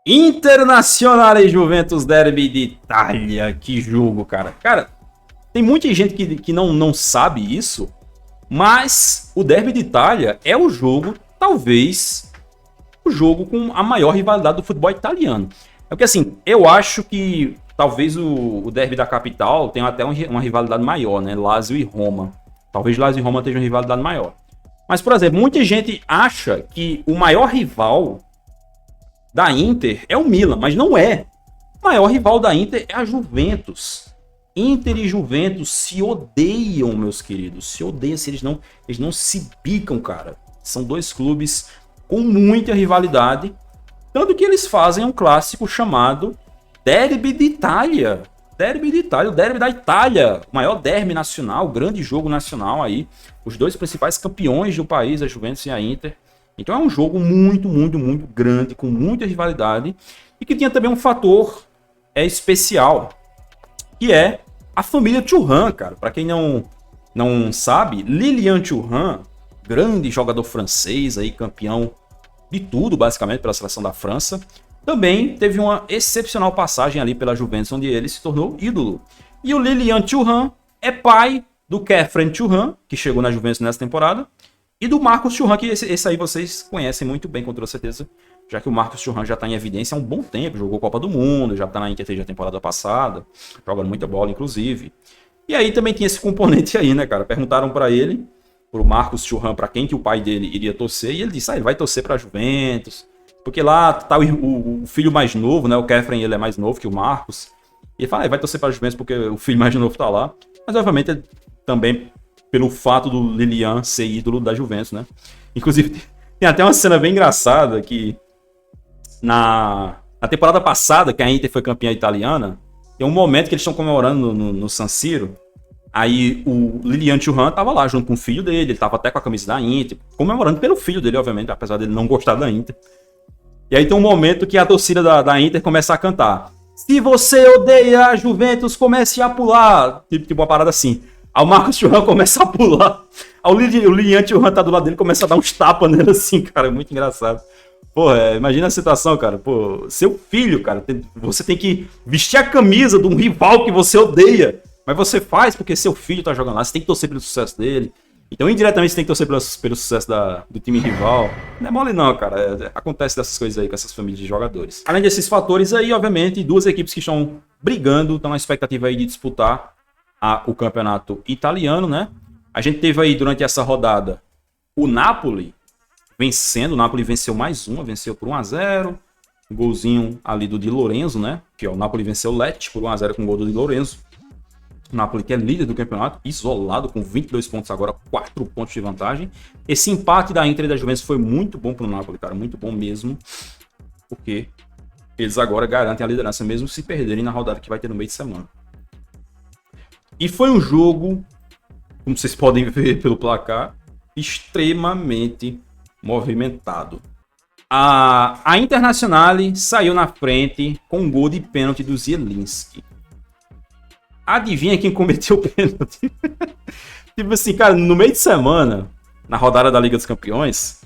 Internazionale Juventus Derby de Itália. Que jogo, cara. Cara, tem muita gente que não sabe isso, mas o Derby de Itália é o jogo, talvez, o jogo com a maior rivalidade do futebol italiano. É porque, assim, eu acho que talvez o Derby da capital tenha até uma rivalidade maior, né? Lazio e Roma. Talvez Lazio e Roma tenham uma rivalidade maior. Mas, por exemplo, muita gente acha que o maior rival da Inter é o Milan, mas não é. O maior rival da Inter é a Juventus. Inter e Juventus se odeiam, meus queridos. Se odeiam, eles não se bicam, cara. São dois clubes com muita rivalidade. Tanto que eles fazem um clássico chamado Derby de Itália. Derby de Itália, o Derby da Itália. O maior derby nacional, o grande jogo nacional aí. Os dois principais campeões do país, a Juventus e a Inter. Então é um jogo muito grande, com muita rivalidade. E que tinha também um fator especial, que é a família Thuram, cara. Para quem não sabe, Lilian Thuram, grande jogador francês, aí, campeão de tudo, basicamente, pela seleção da França, também teve uma excepcional passagem ali pela Juventus, onde ele se tornou ídolo. E o Lilian Thuram é pai do Khéphren Thuram, que chegou na Juventus nessa temporada, e do Marcus Thuram, que esse aí vocês conhecem muito bem, com toda certeza, já que o Marcus Thuram já está em evidência há um bom tempo, jogou Copa do Mundo, já está na Inter desde a temporada passada, jogando muita bola, inclusive. E aí também tinha esse componente aí, né, cara? Perguntaram para ele, pro Marcus Thuram, para quem que o pai dele iria torcer, e ele disse, ele vai torcer para a Juventus, porque lá tá o filho mais novo, né, o Khéphren, ele é mais novo que o Marcus, e ele fala, vai torcer para a Juventus porque o filho mais novo tá lá, mas obviamente também pelo fato do Lilian ser ídolo da Juventus, né. Inclusive, tem até uma cena bem engraçada que na temporada passada, que a Inter foi campeã italiana, tem um momento que eles estão comemorando no San Siro. Aí o Lilian Thuram tava lá junto com o filho dele, ele tava até com a camisa da Inter, comemorando pelo filho dele, obviamente, apesar dele não gostar da Inter. E aí tem um momento que a torcida da Inter começa a cantar: se você odeia a Juventus, comece a pular. Tipo uma parada assim. Aí o Marcus Thuram começa a pular. Aí o Lilian Thuram tá do lado dele, começa a dar uns tapas nele assim, cara, muito engraçado. Pô, imagina a situação, cara. Pô, seu filho, cara, você tem que vestir a camisa de um rival que você odeia. Mas você faz porque seu filho tá jogando lá, você tem que torcer pelo sucesso dele. Então, indiretamente, você tem que torcer pelo sucesso do time rival. Não é mole não, cara. Acontece dessas coisas aí com essas famílias de jogadores. Além desses fatores aí, obviamente, duas equipes que estão brigando, estão na expectativa aí de disputar o campeonato italiano, né? A gente teve aí, durante essa rodada, o Napoli vencendo. O Napoli venceu mais uma, venceu por 1-0. Um golzinho ali do Di Lorenzo, né? Que o Napoli venceu o Lecce por 1-0 com o gol do Di Lorenzo. O Napoli, que é líder do campeonato, isolado, com 22 pontos agora, 4 pontos de vantagem. Esse empate da Inter e da Juventus foi muito bom pro Napoli, cara, muito bom mesmo, porque eles agora garantem a liderança, mesmo se perderem na rodada que vai ter no meio de semana. E foi um jogo, como vocês podem ver pelo placar, extremamente movimentado. A Internazionale saiu na frente com um gol de pênalti do Zielinski. Adivinha quem cometeu o pênalti? Tipo assim, cara, no meio de semana, na rodada da Liga dos Campeões,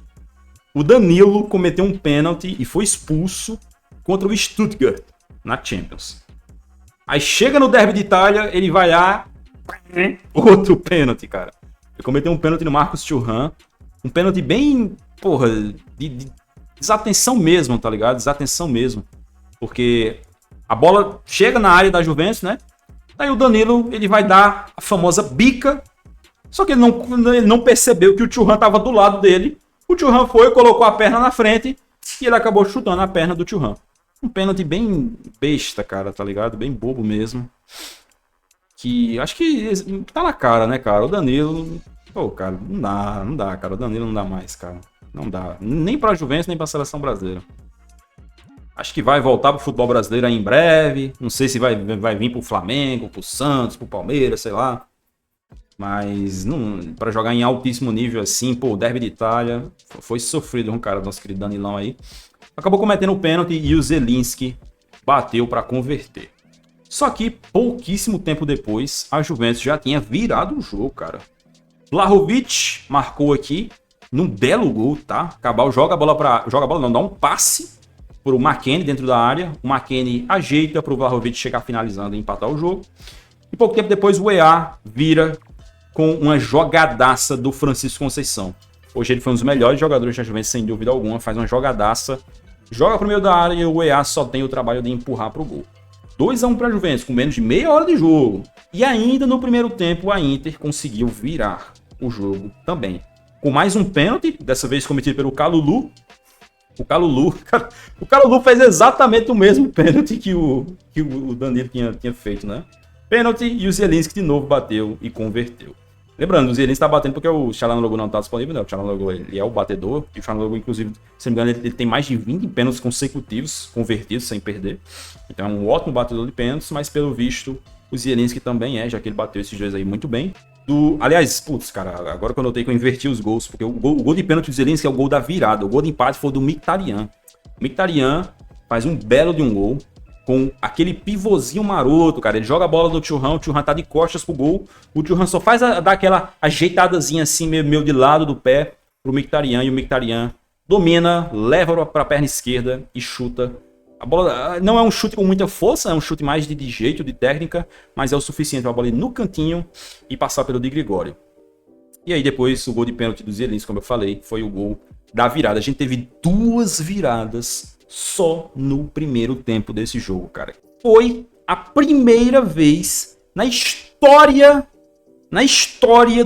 o Danilo cometeu um pênalti e foi expulso contra o Stuttgart na Champions. Aí chega no Derby de Itália, ele vai lá, outro pênalti, cara. Ele cometeu um pênalti no Marcus Thuram, um pênalti bem, porra, de desatenção mesmo, tá ligado? Desatenção mesmo. Porque a bola chega na área da Juventus, né? Daí o Danilo, ele vai dar a famosa bica, só que ele não percebeu que o Thuram tava do lado dele. O Thuram foi, colocou a perna na frente e ele acabou chutando a perna do Thuram. Um pênalti bem besta, cara, tá ligado? Bem bobo mesmo. Que acho que tá na cara, né, cara? O Danilo, pô, cara, não dá, cara. O Danilo não dá mais, cara. Não dá. Nem pra Juventus, nem pra seleção brasileira. Acho que vai voltar pro futebol brasileiro aí em breve. Não sei se vai vir pro Flamengo, pro Santos, pro Palmeiras, sei lá. Mas para jogar em altíssimo nível assim, pô, o Derby de Itália foi sofrido um cara, nosso querido Danilão aí. Acabou cometendo o pênalti e o Zielinski bateu para converter. Só que pouquíssimo tempo depois, a Juventus já tinha virado o jogo, cara. Vlahovic marcou aqui num belo gol, tá? Cabal joga a bola não, dá um passe por o McKennie dentro da área. O McKennie ajeita para o Vlahovic chegar finalizando e empatar o jogo. E pouco tempo depois o EA vira com uma jogadaça do Francisco Conceição. Hoje ele foi um dos melhores jogadores da Juventus, sem dúvida alguma. Faz uma jogadaça, joga pro meio da área e o EA só tem o trabalho de empurrar pro gol. 2-1 para a Juventus, com menos de meia hora de jogo. E ainda no primeiro tempo a Inter conseguiu virar o jogo também. Com mais um pênalti, dessa vez cometido pelo Kalulu. O Kalulu fez exatamente o mesmo pênalti que o Danilo tinha feito, né? Pênalti e o Zielinski de novo bateu e converteu. Lembrando, o Zielinski está batendo porque o Çalhanoğlu não está disponível, né? O Çalhanoğlu ele é o batedor. E o Çalhanoğlu, inclusive, se não me engano, ele tem mais de 20 pênaltis consecutivos convertidos sem perder. Então é um ótimo batedor de pênaltis, mas pelo visto o Zielinski também é, já que ele bateu esses dois aí muito bem. Aliás, putz, cara, agora que eu notei que eu inverti os gols, porque o gol de pênalti do Zielinski é o gol da virada. O gol de empate foi do Mkhitaryan. O Mkhitaryan faz um belo de um gol com aquele pivôzinho maroto, cara. Ele joga a bola no Thuram, o Thuram tá de costas pro gol. O Thuram só faz dar aquela ajeitadazinha assim, meio de lado do pé pro Mkhitaryan. E o Mkhitaryan domina, leva pra perna esquerda e chuta. A bola não é um chute com muita força, é um chute mais de jeito, de técnica, mas é o suficiente para a bola ir no cantinho e passar pelo Di Gregório. E aí depois o gol de pênalti do Zielinski, como eu falei, foi o gol da virada. A gente teve 2 viradas só no primeiro tempo desse jogo, cara. Foi a primeira vez na história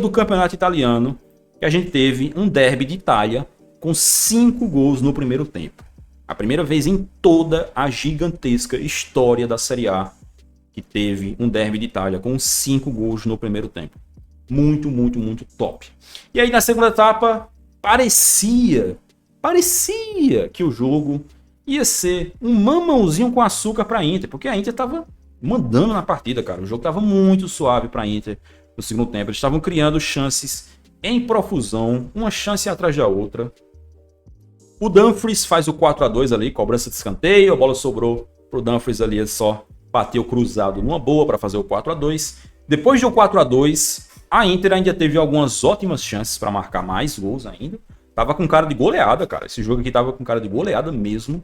do campeonato italiano que a gente teve um derby de Itália com 5 gols no primeiro tempo. A primeira vez em toda a gigantesca história da Série A que teve um derby de Itália com 5 gols no primeiro tempo. Muito, muito, muito top. E aí na segunda etapa, parecia que o jogo ia ser um mamãozinho com açúcar para a Inter, porque a Inter estava mandando na partida, cara. O jogo estava muito suave para a Inter no segundo tempo. Eles estavam criando chances em profusão, uma chance atrás da outra. O Dumfries faz o 4-2 ali, cobrança de escanteio, a bola sobrou pro Dumfries ali, ele só bateu cruzado numa boa para fazer o 4-2. Depois do 4-2, a Inter ainda teve algumas ótimas chances para marcar mais gols ainda. Tava com cara de goleada, cara. Esse jogo aqui tava com cara de goleada mesmo.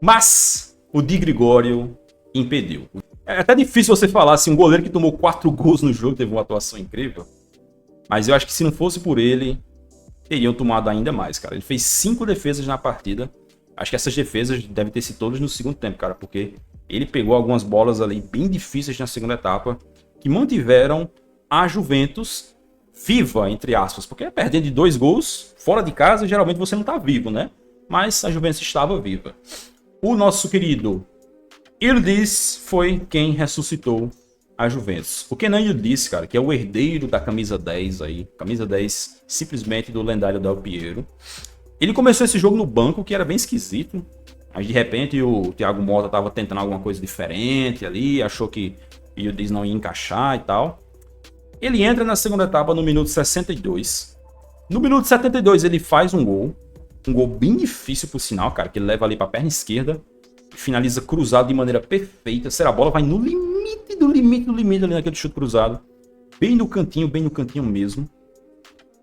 Mas o Di Gregório impediu. É até difícil você falar assim, um goleiro que tomou 4 gols no jogo teve uma atuação incrível. Mas eu acho que se não fosse por ele, teriam tomado ainda mais, cara. Ele fez 5 defesas na partida. Acho que essas defesas devem ter sido todas no segundo tempo, cara, porque ele pegou algumas bolas ali bem difíceis na segunda etapa, que mantiveram a Juventus viva, entre aspas, porque perdendo de 2 gols, fora de casa, geralmente você não tá vivo, né? Mas a Juventus estava viva. O nosso querido Yildiz foi quem ressuscitou a Juventus. O Kenan Yildiz, cara, que é o herdeiro da camisa 10 aí, camisa 10 simplesmente do lendário Del Piero. Ele começou esse jogo no banco, que era bem esquisito, mas de repente o Thiago Motta tava tentando alguma coisa diferente ali, achou que o Yildiz não ia encaixar e tal. Ele entra na segunda etapa no minuto 62. No minuto 72 ele faz um gol bem difícil por sinal, cara, que ele leva ali pra perna esquerda, finaliza cruzado de maneira perfeita. A bola vai no limite do limite ali naquele chute cruzado. Bem no cantinho mesmo.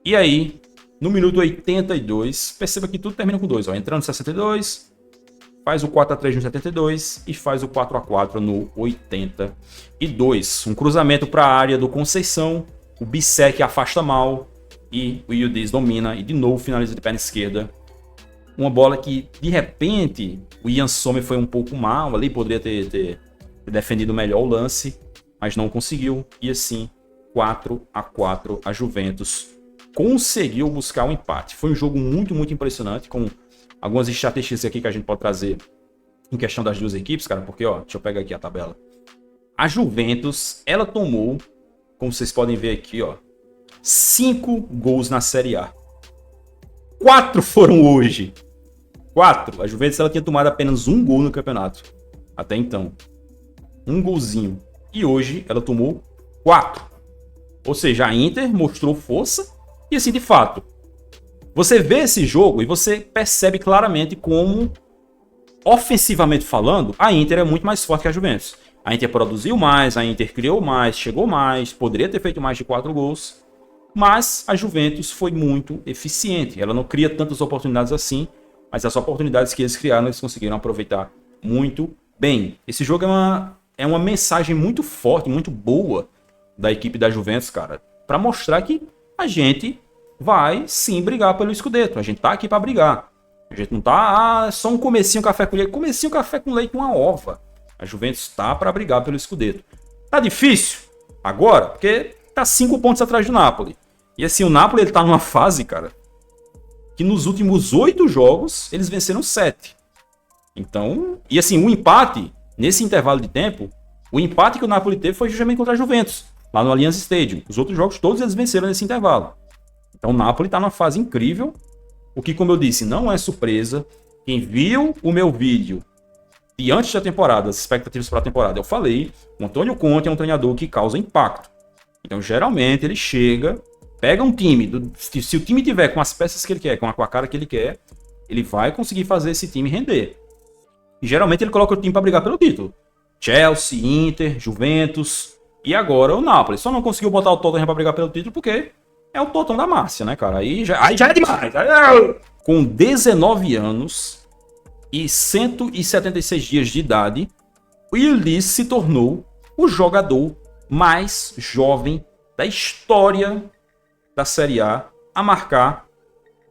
E aí, no minuto 82, perceba que tudo termina com 2. Entrando no 62, faz o 4-3 no 72 e faz o 4-4 no 82. Um cruzamento para a área do Conceição. O Bissek afasta mal e o Yildiz domina e de novo finaliza de perna esquerda. Uma bola que, de repente, o Yann Sommer foi um pouco mal ali, poderia ter defendido melhor o lance, mas não conseguiu. E assim, 4-4, a Juventus conseguiu buscar o empate. Foi um jogo muito, muito impressionante, com algumas estatísticas aqui que a gente pode trazer em questão das duas equipes, cara, porque, ó, deixa eu pegar aqui a tabela. A Juventus, ela tomou, como vocês podem ver aqui, ó, 5 gols na Série A. 4 foram hoje. 4. A Juventus ela tinha tomado apenas 1 gol no campeonato. Até então. 1 golzinho. E hoje ela tomou 4. Ou seja, a Inter mostrou força. E assim, de fato, você vê esse jogo e você percebe claramente como, ofensivamente falando, a Inter é muito mais forte que a Juventus. A Inter produziu mais, a Inter criou mais, chegou mais, poderia ter feito mais de 4 gols. Mas a Juventus foi muito eficiente. Ela não cria tantas oportunidades assim. mas as oportunidades que eles criaram, eles conseguiram aproveitar muito bem. Esse jogo é uma mensagem muito forte, muito boa da equipe da Juventus, cara, para mostrar que a gente vai sim brigar pelo Scudetto. A gente tá aqui para brigar. A gente não tá só um comecinho café com leite, comecinho café com leite uma ova. A Juventus tá para brigar pelo Scudetto. Tá difícil agora, porque tá 5 pontos atrás do Napoli. E assim, o Napoli ele tá numa fase, cara, que nos últimos 8 jogos eles venceram 7. Então, e assim, o empate nesse intervalo de tempo, o empate que o Napoli teve foi justamente contra a Juventus, lá no Allianz Stadium. Os outros jogos todos eles venceram nesse intervalo. Então o Napoli tá numa fase incrível, o que, como eu disse, não é surpresa. Quem viu o meu vídeo de antes da temporada, as expectativas para a temporada, eu falei, o Antônio Conte é um treinador que causa impacto. Então, geralmente, ele chega, pega um time, se o time tiver com as peças que ele quer, com a cara que ele quer, ele vai conseguir fazer esse time render. E geralmente ele coloca o time para brigar pelo título. Chelsea, Inter, Juventus e agora o Napoli. Só não conseguiu botar o Tottenham para brigar pelo título porque é o Tottenham da Márcia, né, cara? Aí já é demais. Com 19 anos e 176 dias de idade, o Ildiz se tornou o jogador mais jovem da história da Série A marcar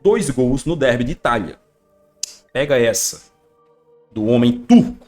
2 gols no Derby de Itália. Pega essa, do homem turco.